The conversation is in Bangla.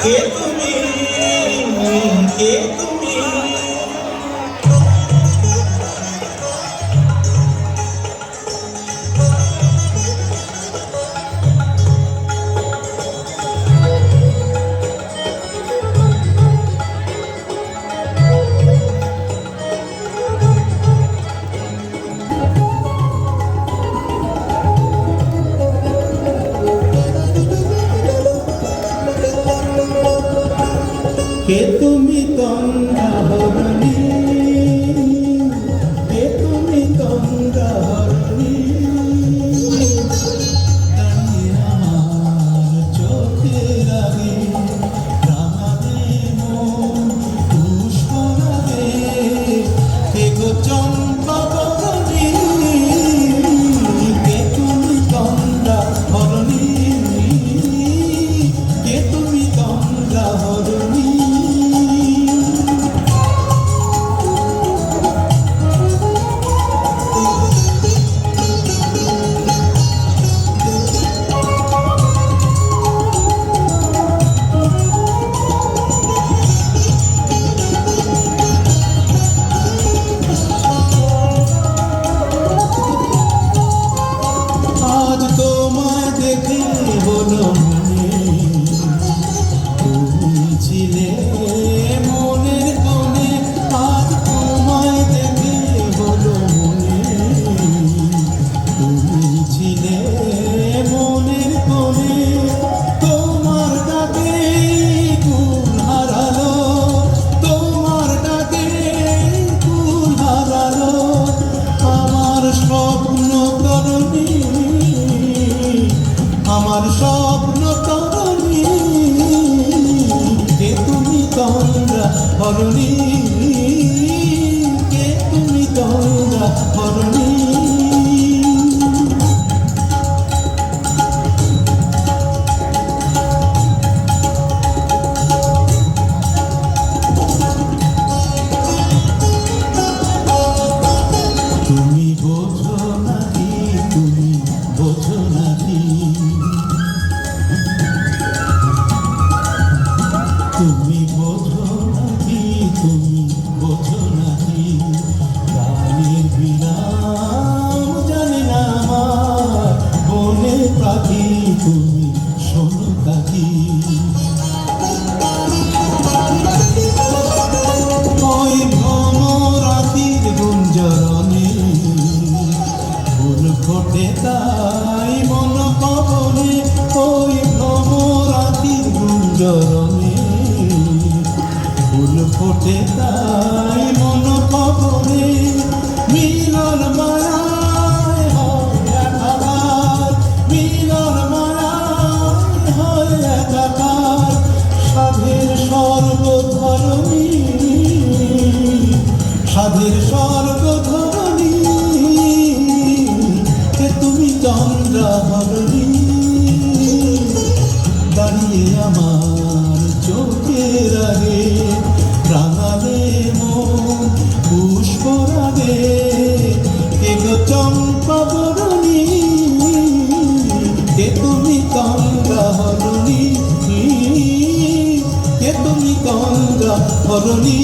কে তুমি, কে তুমি? কে তুমি গঙ্গা হরণী, কে তুমি গঙ্গা হরণী? দাঁড়িয়ে আমার চোখের আগে রাঙাবে মন পুষ্পরাগে, কে গো চম্পা বরণী? কে তুমি গঙ্গা হরণী, কে তুমি গঙ্গা হরণী? আজ তোমায় দেখে হলো মনে, তুমি ছিলে মনের কোণে। আজ তোমায় দেখে হলো মনে, তুমি ছিলে মনের কোণে। তোমার ডাকে কুল হারালো, তোমার ডাকে কুল হারালো আমার স্বপ্ন তরণী, আমার স্বপ্ন তরণী। কে তুমি গঙ্গা হরণী, কে তুমি গঙ্গা হরণী? তুমি বোঝো নাকি, তুমি বোঝো নাকি? তুমি বোঝো নাকি, তুমি বোঝো নাকি? প্রাণের বিরাম জানে না আমার বনের পাখি, তুমি শোনো কাকি? ওই ভ্রমরাতির গুঞ্জরণে ফুল ফোটে তাই মন পবনে। ওই ভ্রমরাতির গুঞ্জরণে ফুল ফোটে তাই মন পবনে। মিলন মায়ায় হয় একাকার, মিলন মায়ায় হয় একাকার। সাধের স্বর্গ ধরণী, সাধের স্বর্গ ধরণী। কে তুমি গঙ্গা হরণী, দাঁড়িয়ে আমার চোখের আগে রাঙালে মন পুষ্পরাগে। কে গো চম্পা বরণী, কে তুমি গঙ্গা হরণী, কে তুমি গঙ্গা হরণী?